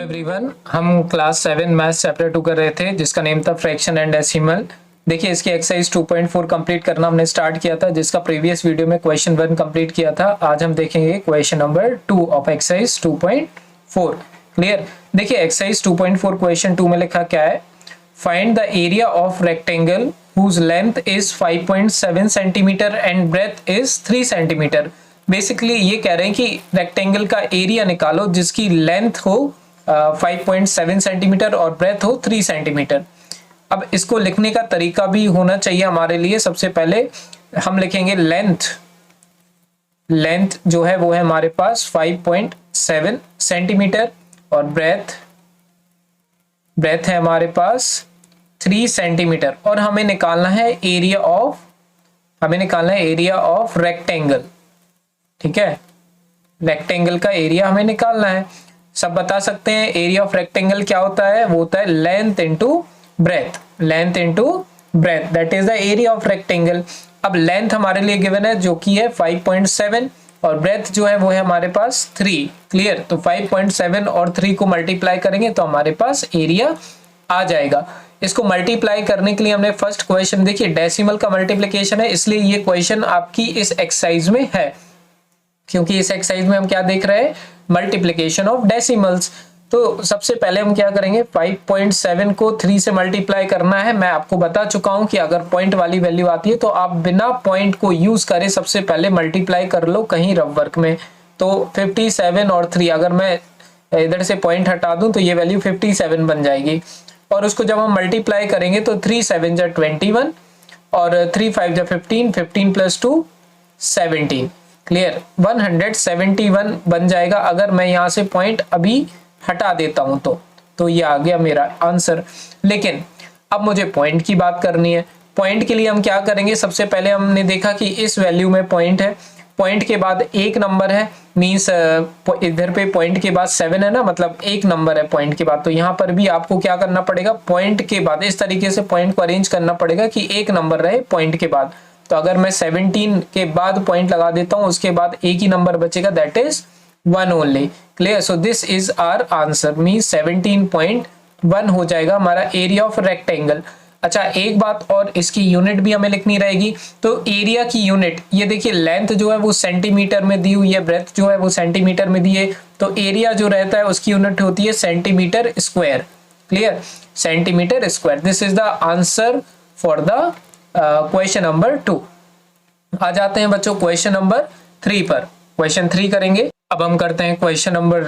Everyone, हम class 7 maths chapter 2 कर रहे थे जिसका नेम था फ्रैक्शन एंड डेसिमल। देखिए इसकी एक्सरसाइज 2.4 कंप्लीट करना हमने स्टार्ट किया था, जिसका प्रीवियस वीडियो में क्वेश्चन 1 कंप्लीट किया था। आज हम देखेंगे question number 2 of exercise 2.4। Clear. देखिए एक्सरसाइज 2.4 क्वेश्चन 2 में लिखा क्या है, find the area of rectangle whose length is 5.7 centimetre and breadth is 3 centimetre. Basically ये कह रहे हैं कि रेक्टेंगल का एरिया निकालो जिसकी लेंथ हो 5.7 सेंटीमीटर और ब्रेथ हो 3 सेंटीमीटर। अब इसको लिखने का तरीका भी होना चाहिए हमारे लिए। सबसे पहले हम लिखेंगे लेंथ जो है वो है हमारे पास 5.7 सेंटीमीटर और ब्रेथ है हमारे पास 3 सेंटीमीटर और हमें निकालना है एरिया ऑफ रेक्टेंगल। ठीक है, रेक्टेंगल का एरिया हमें निकालना है। सब बता सकते हैं एरिया ऑफ रेक्टेंगल क्या होता है, वो होता है length into breadth, that is the area of rectangle. अब लेंथ हमारे लिए गिवन है जो कि है 5.7 और ब्रेथ जो है वो है हमारे पास 3। क्लियर। तो 5.7 और 3 को मल्टीप्लाई करेंगे तो हमारे पास एरिया आ जाएगा। इसको मल्टीप्लाई करने के लिए हमने फर्स्ट क्वेश्चन, देखिए डेसिमल का मल्टीप्लिकेशन है, इसलिए ये क्वेश्चन आपकी इस एक्सरसाइज में है, क्योंकि इस एक्सरसाइज में हम क्या देख रहे हैं, मल्टीप्लिकेशन ऑफ डेसिमल्स। तो सबसे पहले हम क्या करेंगे, 5.7 को 3 से मल्टीप्लाई करना है। मैं आपको बता चुका हूं कि अगर पॉइंट वाली वैल्यू आती है तो आप बिना पॉइंट को यूज करे सबसे पहले मल्टीप्लाई कर लो कहीं रफ वर्क में। तो 57 और 3, अगर मैं इधर से पॉइंट हटा दूं तो ये वैल्यू 57 बन जाएगी। और उसको जब हम मल्टीप्लाई करेंगे तो 3 7 जा 21 और 3 5 जा 15, 15 प्लस 2 17। क्लियर। 171 बन जाएगा अगर मैं यहाँ से पॉइंट अभी हटा देता हूं तो ये आ गया मेरा आंसर। लेकिन अब मुझे पॉइंट की बात करनी है। पॉइंट के लिए हम क्या करेंगे, सबसे पहले हमने देखा कि इस वैल्यू में पॉइंट है, पॉइंट के बाद एक नंबर है, मींस इधर पे पॉइंट के बाद 7 है ना, मतलब एक नंबर है पॉइंट के बाद। तो यहाँ पर भी आपको क्या करना पड़ेगा, पॉइंट के बाद इस तरीके से पॉइंट को अरेंज करना पड़ेगा कि एक नंबर रहे पॉइंट के बाद। तो अगर मैं 17 के बाद पॉइंट लगा देता हूं, उसके बाद एक ही नंबर बचेगा, that is 1 only. Clear. So this is our answer, means 17.1 हो जाएगा हमारा एरिया ऑफ रेक्टेंगल। अच्छा, एक बात और, इसकी यूनिट भी हमें लिखनी रहेगी। तो एरिया की यूनिट, ये देखिए लेंथ जो है वो सेंटीमीटर में दी हुई है, ब्रेथ जो है वो सेंटीमीटर में दी है, तो एरिया जो रहता है उसकी यूनिट होती है centimetre square. Clear, centimetre square. This is the answer for the question number 2। आ जाते हैं बच्चों क्वेश्चन नंबर 3 पर। क्वेश्चन 3 करेंगे। अब हम करते हैं क्वेश्चन नंबर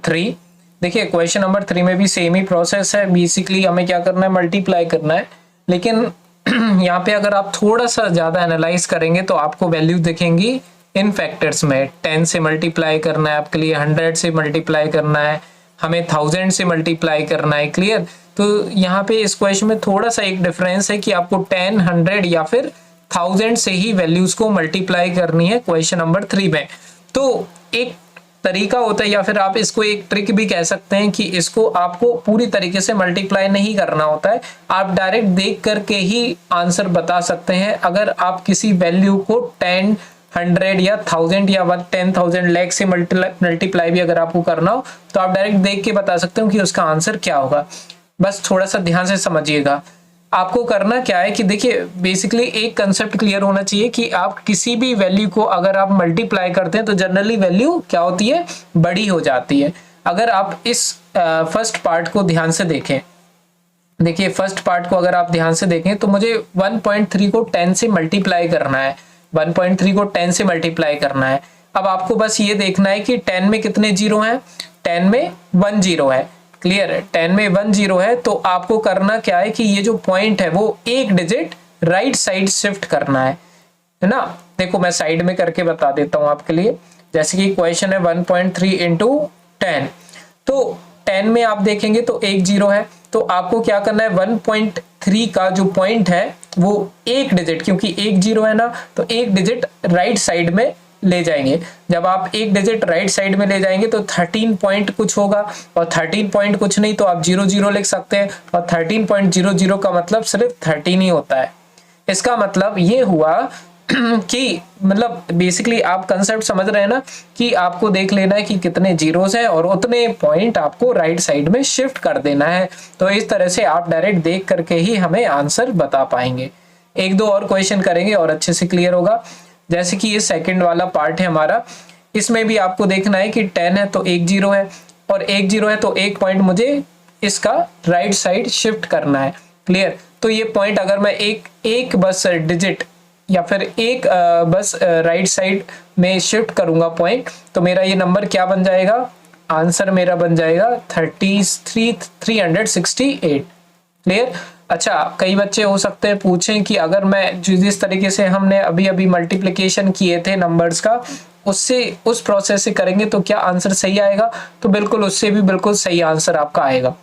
3। देखिए क्वेश्चन नंबर 3 में भी सेम ही प्रोसेस है। बेसिकली हमें क्या करना है, मल्टीप्लाई करना है। लेकिन यहाँ पे अगर आप थोड़ा सा ज्यादा एनालाइज करेंगे तो आपको वैल्यू दिखेंगी इन फैक्टर्स में। 10 से मल्टीप्लाई करना है आपके लिए, 100 से मल्टीप्लाई करना है, हमें 1000 से मल्टीप्लाई करना है। क्लियर। तो यहाँ पे इस क्वेश्चन में थोड़ा सा एक डिफरेंस है कि आपको 10, 100 या फिर 1000 से ही वैल्यूज को मल्टीप्लाई करनी है क्वेश्चन नंबर 3 में। तो एक तरीका होता है, या फिर आप इसको एक ट्रिक भी कह सकते हैं, कि इसको आपको पूरी तरीके से मल्टीप्लाई नहीं करना होता है, आप डायरेक्ट देख करके ही आंसर बता सकते हैं। अगर आप किसी वैल्यू को 10, 100 या 1000 या 10,000 लाख से मल्टीप्लाई भी अगर आपको करना हो तो आप डायरेक्ट देख के बता सकते हो कि उसका आंसर क्या होगा। बस थोड़ा सा ध्यान से समझिएगा। आपको करना क्या है कि देखिए बेसिकली एक कंसेप्ट क्लियर होना चाहिए कि आप किसी भी वैल्यू को अगर आप मल्टीप्लाई करते हैं तो जनरली वैल्यू क्या होती है, बड़ी हो जाती है। अगर आप इस फर्स्ट पार्ट को ध्यान से देखें, देखिए फर्स्ट पार्ट को अगर आप ध्यान से देखें तो मुझे 1.3 को 10 से मल्टीप्लाई करना है, 1.3 को 10 से मल्टीप्लाई करना है। अब आपको बस ये देखना है कि 10 में कितने जीरो हैं, 10 में 1 जीरो है। क्लियर है, 10 में 1 जीरो है। तो आपको करना क्या है कि ये जो पॉइंट है वो एक डिजिट राइट साइड शिफ्ट करना है ना। देखो मैं साइड में करके बता देता हूं आपके लिए। जैसे कि क्वेश्चन है 1.3 इंटू 10, तो 10 में आप देखेंगे तो एक जीरो है, तो आपको क्या करना है, 1.3 का जो पॉइंट है वो एक डिजिट, क्योंकि एक जीरो है ना, तो एक डिजिट राइट साइड में ले जाएंगे। जब आप एक डिजिट राइट साइड में ले जाएंगे तो 13 पॉइंट कुछ होगा, और 13 पॉइंट कुछ नहीं तो आप 00 लिख सकते हैं, और 13.00 का मतलब सिर्फ 13 ही होता है। इसका मतलब ये हुआ कि मतलब बेसिकली आप कंसेप्ट समझ रहे हैं ना, कि आपको देख लेना है कि कितने जीरोस है और उतने पॉइंट आपको राइट साइड में शिफ्ट कर देना है। तो इस तरह से आप डायरेक्ट देख करके ही हमें आंसर बता पाएंगे। एक दो और क्वेश्चन करेंगे और अच्छे से क्लियर होगा। जैसे कि ये सेकंड वाला पार्ट है हमारा, इसमें भी आपको देखना है कि 10 है तो एक जीरो है, और एक जीरो है तो एक पॉइंट मुझे इसका राइट साइड शिफ्ट करना है। क्लियर? तो ये पॉइंट अगर मैं एक बस डिजिट या फिर एक बस राइट साइड में शिफ्ट करूंगा पॉइंट, तो मेरा ये नंबर क्या बन जाएगा, आंसर मेरा बन जाएगा 368। क्लियर? अच्छा, कई बच्चे हो सकते हैं पूछें कि अगर मैं जिस तरीके से हमने अभी अभी मल्टीप्लिकेशन किए थे नंबर्स का, उससे उस प्रोसेस से करेंगे तो क्या आंसर सही आएगा? तो बिल्कुल उससे भी बिल्कुल सही आंसर आपका आएगा।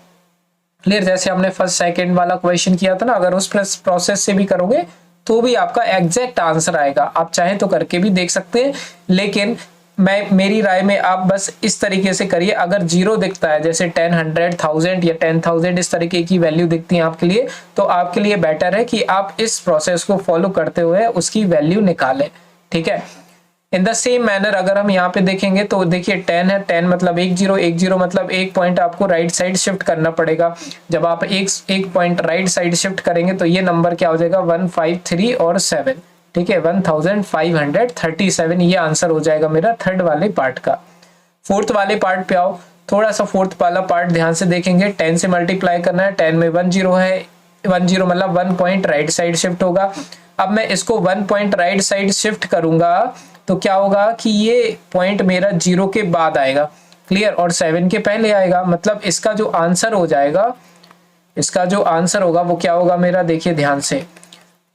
क्लियर? जैसे हमने फर्स्ट सेकंड वाला क्वेश्चन किया था ना, अगर उस प्रोसेस से भी करोगे तो भी आपका एग्जैक्ट आंसर आएगा। आप चाहें तो करके भी देख सकते हैं, लेकिन मेरी राय में आप बस इस तरीके से करिए। अगर जीरो दिखता है, जैसे 10, 100, 1000 या 10,000 इस तरीके की वैल्यू दिखती है आपके लिए, तो आपके लिए बेटर है कि आप इस प्रोसेस को फॉलो करते हुए उसकी वैल्यू निकालें। ठीक है? इन द सेम मैनर अगर हम यहाँ पे देखेंगे तो देखिए 10 है, 10 मतलब एक जीरो मतलब एक पॉइंट आपको राइट साइड शिफ्ट करना पड़ेगा। जब आप एक पॉइंट राइट साइड शिफ्ट करेंगे तो ये नंबर क्या हो जाएगा, 153 और 7। ठीक है, 1537 ये आंसर हो जाएगा मेरा थर्ड वाले पार्ट का। फोर्थ वाले पार्ट पे आओ, थोड़ा सा फोर्थ वाला पार्ट ध्यान से देखेंगे। 10 से मल्टीप्लाई करना है, 10 में 1 जीरो है, 1 जीरो मतलब 1 पॉइंट राइट साइड शिफ्ट होगा। अब मैं इसको 1 पॉइंट राइट साइड शिफ्ट करूंगा तो क्या होगा कि ये पॉइंट मेरा जीरो के बाद आएगा। क्लियर? और 7 के पहले आएगा, मतलब इसका जो आंसर हो जाएगा, इसका जो आंसर होगा वो क्या होगा मेरा, देखिए ध्यान से,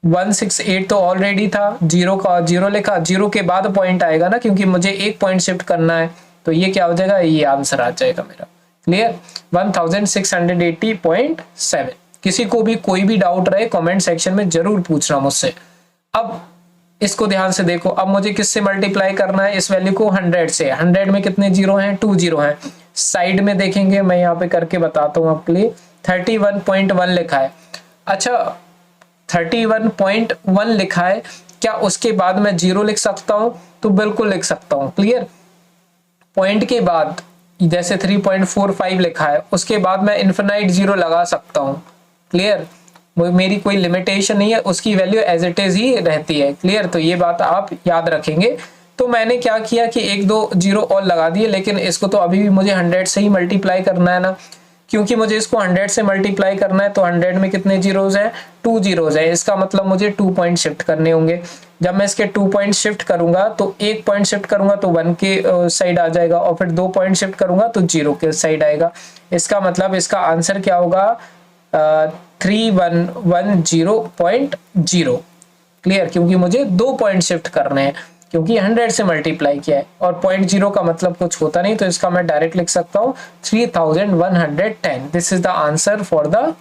168 तो ऑलरेडी था, जीरो का जीरो लिखा, जीरो के बाद पॉइंट आएगा ना, क्योंकि मुझे एक पॉइंट शिफ्ट करना है, तो ये क्या हो जाएगा, ये आंसर आ जाएगा मेरा। क्लियर? 1680.7। किसी को भी कोई भी डाउट रहे कमेंट सेक्शन में जरूर पूछना मुझसे। अब इसको ध्यान से देखो, अब मुझे किससे मल्टीप्लाई करना है इस वैल्यू को, 100 से। 100 में कितने जीरो हैं, 2 जीरो हैं। साइड में देखेंगे, मैं यहाँ पे करके बताता हूँ आपके लिए, 31.1 लिखा है। अच्छा, 31.1 लिखा है, क्या उसके बाद मैं जीरो लिख सकता हूं? तो बिल्कुल लिख सकता हूं। क्लियर? पॉइंट के बाद जैसे 3.45 लिखा है, उसके बाद मैं इन्फिनाइट जीरो लगा सकता हूं। क्लियर? मेरी कोई लिमिटेशन नहीं है, उसकी वैल्यू एज इट इज ही रहती है। क्लियर? तो ये बात आप याद रखेंगे। तो मैंने क्या किया कि एक दो जीरो और लगा दिए, लेकिन इसको तो अभी भी मुझे 100 से ही मल्टीप्लाई करना है ना, क्योंकि मुझे इसको 100 से मल्टीप्लाई करना है। तो 100 में कितने जीरोज हैं, 2 जीरोज है। इसका मतलब मुझे 2 पॉइंट शिफ्ट करने होंगे। जब मैं इसके 2 पॉइंट शिफ्ट करूंगा तो एक पॉइंट शिफ्ट करूंगा तो 1 के साइड आ जाएगा, और फिर 2 पॉइंट शिफ्ट करूंगा तो 0 के साइड आएगा। इसका मतलब इसका आंसर क्या होगा, 3110.0। क्लियर? क्योंकि मुझे 2 पॉइंट शिफ्ट करने हैं, क्योंकि 100 से मल्टीप्लाई किया है, और 0.0 का मतलब कुछ होता नहीं, तो इसका मैं डायरेक्ट लिख सकता हूं 3110। This is the answer for the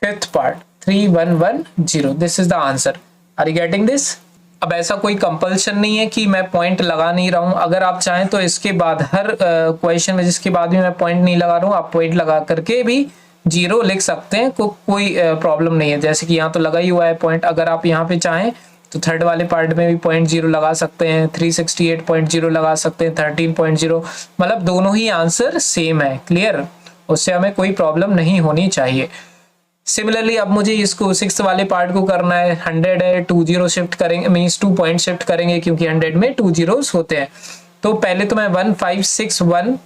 fifth part, 3110। This is the answer. Are you getting this? अब ऐसा कोई कंपल्शन नहीं है कि मैं पॉइंट लगा नहीं रहा हूं। अगर आप चाहें तो इसके बाद हर क्वेश्चन में जिसके बाद भी मैं पॉइंट नहीं लगा रहा हूं, आप पॉइंट लगा करके भी जीरो लिख सकते हैं, कोई प्रॉब्लम नहीं है। जैसे कि यहाँ तो लगा ही हुआ है पॉइंट, अगर आप यहाँ पे चाहें तो थर्ड वाले पार्ट में भी 0.0 लगा सकते हैं, 368.0 लगा सकते हैं, 13.0, मतलब दोनों ही आंसर सेम है। क्लियर? उससे हमें कोई प्रॉब्लम नहीं होनी चाहिए। सिमिलरली अब मुझे इसको सिक्स्थ वाले पार्ट को करना है। 100 है, 2 जीरो शिफ्ट करेंगे, मीन्स 2 पॉइंट शिफ्ट करेंगे, क्योंकि 100 में 2 जीरोस होते हैं। तो पहले तो मैं 1561,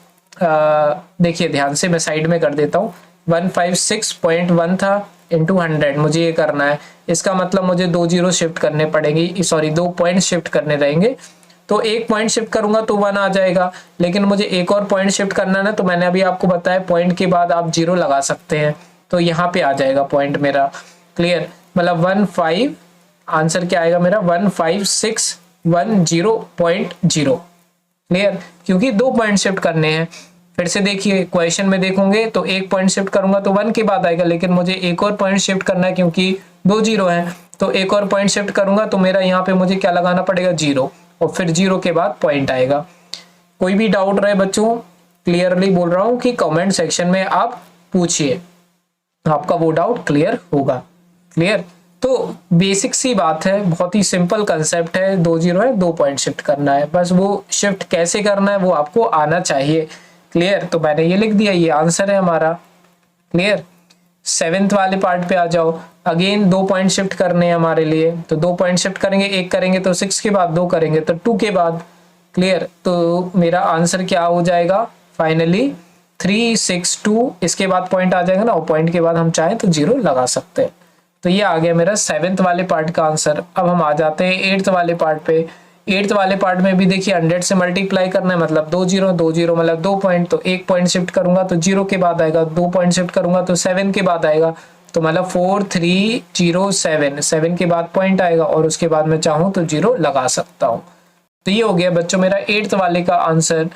देखिए ध्यान से मैं साइड में कर देता हूँ, 156.1 था इंटू 100, मुझे ये करना है। इसका मतलब मुझे 2 जीरो शिफ्ट करने पड़ेंगे, सॉरी 2 पॉइंट शिफ्ट करने रहेंगे। तो एक पॉइंट शिफ्ट करूंगा तो 1 आ जाएगा, लेकिन मुझे एक और पॉइंट शिफ्ट करना है ना, तो मैंने अभी आपको बताया पॉइंट के बाद आप जीरो लगा सकते हैं, तो यहाँ पे आ जाएगा पॉइंट मेरा। क्लियर? मतलब 15, आंसर क्या आएगा मेरा, 15610.0। क्लियर? क्योंकि 2 पॉइंट शिफ्ट करने हैं। फिर से देखिए क्वेश्चन में देखोगे तो एक पॉइंट शिफ्ट करूंगा तो 1 के बाद आएगा, लेकिन मुझे एक और पॉइंट शिफ्ट करना है क्योंकि 2 जीरो है, तो एक और पॉइंट शिफ्ट करूंगा तो मेरा यहाँ पे मुझे क्या लगाना पड़ेगा, 0, और फिर 0 के बाद पॉइंट आएगा। कोई भी डाउट रहे बच्चों, क्लियरली बोल रहा हूँ कि कमेंट सेक्शन में आप पूछिए, आपका वो डाउट क्लियर होगा। क्लियर? तो बेसिक सी बात है, बहुत ही सिंपल कंसेप्ट है, 2 जीरो है, 2 पॉइंट शिफ्ट करना है, बस वो शिफ्ट कैसे करना है वो आपको आना चाहिए। क्लियर, तो मैंने ये लिख दिया, ये आंसर है हमारा। क्लियर, 7th वाले पार्ट पे आ जाओ। अगेन 2 पॉइंट शिफ्ट करने हैं हमारे लिए, तो 2 पॉइंट शिफ्ट करेंगे, एक करेंगे तो 6 के बाद, 2 करेंगे तो 2 के बाद। क्लियर, तो मेरा आंसर क्या हो जाएगा फाइनली 362। इसके बाद पॉइंट आ जाएगा ना, और पॉइंट के बाद हम चाहें तो 0 लगा सकते हैं। तो ये आ गया मेरा 7th वाले पार्ट का आंसर। अब हम आ जाते हैं 8th वाले पार्ट पे। 8th वाले पार्ट में भी देखिए 100 से मल्टीप्लाई करना है, मतलब 2 जीरो, 2 जीरो मतलब 2 पॉइंट, तो 1 पॉइंट शिफ्ट करूंगा तो 0 के बाद आएगा, 2 पॉइंट शिफ्ट करूंगा तो 7 के बाद आएगा, तो मतलब 4307, 7 के बाद पॉइंट आएगा और उसके बाद मैं चाहूँ तो 0 लगा सकता हूँ। तो ये हो गया बच्चों मेरा 8th वाले का आंसर।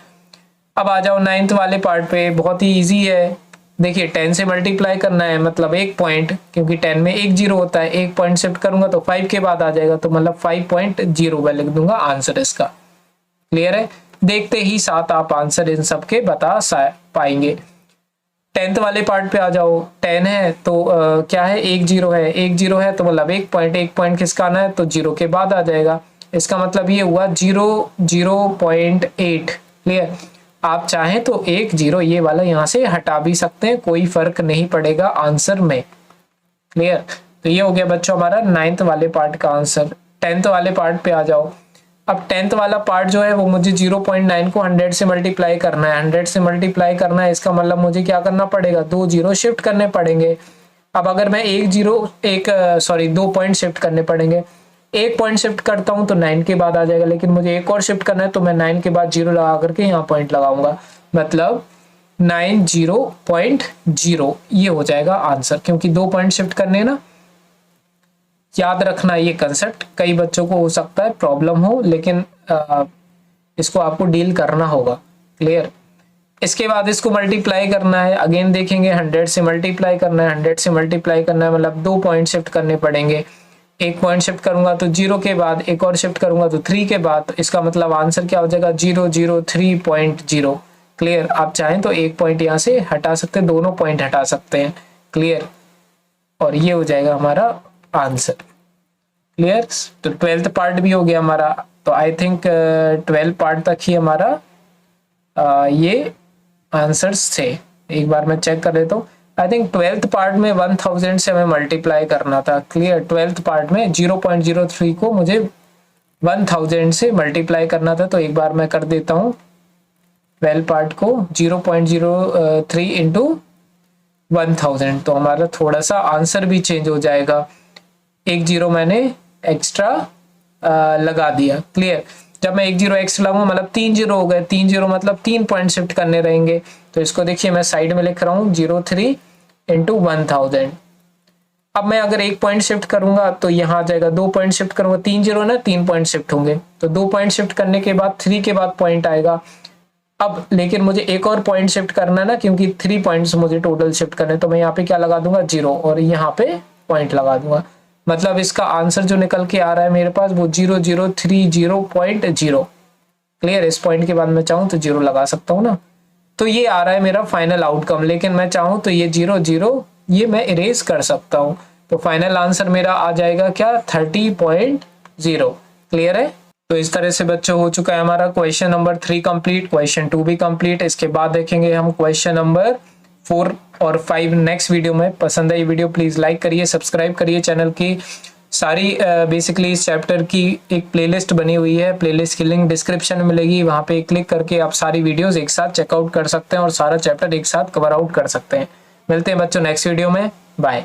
अब आ जाओ 9th वाले पार्ट पे, बहुत ही इजी है। देखिए 10 से मल्टीप्लाई करना है, मतलब 1 पॉइंट, क्योंकि 10 में 1 जीरो होता है, 1 पॉइंट शिफ्ट करूंगा तो 5 के बाद आ जाएगा, तो मतलब 5.0 मैं लिख दूंगा आंसर इसका। क्लियर है, देखते ही साथ आप आंसर इन सब के बता पाएंगे। 10th वाले पार्ट पे आ जाओ। 10 है तो क्या है, 1 जीरो है, 1 जीरो है तो मतलब 1 पॉइंट, 1 पॉइंट किसका आना है तो 0 के बाद आ जाएगा। इसका मतलब ये हुआ 0.8। क्लियर, आप चाहें तो 1 जीरो ये वाला यहाँ से हटा भी सकते हैं, कोई फर्क नहीं पड़ेगा आंसर में। क्लियर, तो ये हो गया बच्चों हमारा 9th वाले पार्ट का आंसर। 10th वाले पार्ट पे आ जाओ। अब 10th वाला पार्ट जो है वो मुझे 0.9 को 100 से मल्टीप्लाई करना है, 100 से मल्टीप्लाई करना है, इसका मतलब मुझे क्या करना पड़ेगा, 2 जीरो शिफ्ट करने पड़ेंगे। अब अगर मैं 2 पॉइंट शिफ्ट करने पड़ेंगे, 1 पॉइंट शिफ्ट करता हूं तो 9 के बाद आ जाएगा, लेकिन मुझे एक और शिफ्ट करना है तो मैं 9 के बाद 0 लगा करके यहाँ पॉइंट लगाऊंगा, मतलब 90.0 ये हो जाएगा आंसर, क्योंकि 2 पॉइंट शिफ्ट करने ना। याद रखना ये कंसेप्ट, कई बच्चों को हो सकता है प्रॉब्लम हो, लेकिन इसको आपको डील करना होगा। क्लियर, इसके बाद इसको मल्टीप्लाई करना है, अगेन देखेंगे 100 से मल्टीप्लाई करना है, 100 से मल्टीप्लाई करना है मतलब 2 पॉइंट शिफ्ट करने पड़ेंगे। 1 पॉइंट शिफ्ट करूंगा तो 0 के बाद, एक और शिफ्ट करूंगा तो 3 के बाद, इसका मतलब आंसर क्या हो जाएगा 003.0। क्लियर, आप चाहें तो 1 पॉइंट यहाँ से हटा सकते हैं, दोनों पॉइंट हटा सकते हैं। क्लियर, और ये हो जाएगा हमारा आंसर। क्लियर, तो 12th पार्ट भी हो गया हमारा। तो आई थिंक 12 पार्ट तक ही हमारा ये आंसर्स थे। एक बार मैं चेक कर लेता हूँ। आई थिंक 12th पार्ट में 1000 से हमें मल्टीप्लाई करना था। क्लियर, 12th पार्ट में 0.03 को मुझे 1000 से मल्टीप्लाई करना था, तो एक बार मैं कर देता हूँ 12 पार्ट को 0.03 इंटू 1000, तो हमारा थोड़ा सा आंसर भी चेंज हो जाएगा। 1 जीरो मैंने एक्स्ट्रा लगा दिया। क्लियर, जब मैं 1 जीरो एक्स्ट्रा लगाऊंगा मतलब 3 जीरो हो गए, 3 जीरो मतलब 3 पॉइंट शिफ्ट करने रहेंगे, तो इसको देखिए मैं साइड में लिख रहा हूँ 03 इंटू 1000। अब मैं अगर 1 पॉइंट शिफ्ट करूंगा तो यहाँ आ जाएगा, 2 पॉइंट शिफ्ट करूंगा, 3 जीरो ना 3 पॉइंट शिफ्ट होंगे, तो 2 पॉइंट शिफ्ट करने के बाद 3 के बाद पॉइंट आएगा। अब लेकिन मुझे एक और पॉइंट शिफ्ट करना है ना, क्योंकि 3 पॉइंट्स मुझे टोटल शिफ्ट करने, तो मैं यहाँ पे क्या लगा दूंगा 0 और यहाँ पे पॉइंट लगा दूंगा। मतलब इसका आंसर जो निकल के आ रहा है मेरे पास वो 0030.0। क्लियर, इस पॉइंट के बाद मैं चाहूँ तो 0 लगा सकता हूँ ना, तो ये आ रहा है मेरा फाइनल आउटकम। लेकिन मैं चाहूँ तो ये 00 ये मैं इरेज कर सकता हूँ, तो फाइनल आंसर मेरा आ जाएगा क्या 30.0। क्लियर है, तो इस तरह से बच्चों हो चुका है हमारा क्वेश्चन नंबर 3 कंप्लीट, क्वेश्चन 2 भी कंप्लीट। इसके बाद देखेंगे हम क्वेश्चन नंबर 4 और 5 नेक्स्ट वीडियो में। पसंद है ये वीडियो प्लीज लाइक करिए, सब्सक्राइब करिए। चैनल की सारी बेसिकली इस चैप्टर की एक प्लेलिस्ट बनी हुई है, प्लेलिस्ट की लिंक डिस्क्रिप्शन में मिलेगी, वहां पे क्लिक करके आप सारी वीडियोस एक साथ चेकआउट कर सकते हैं और सारा चैप्टर एक साथ कवर आउट कर सकते हैं। मिलते हैं बच्चों नेक्स्ट वीडियो में, बाय।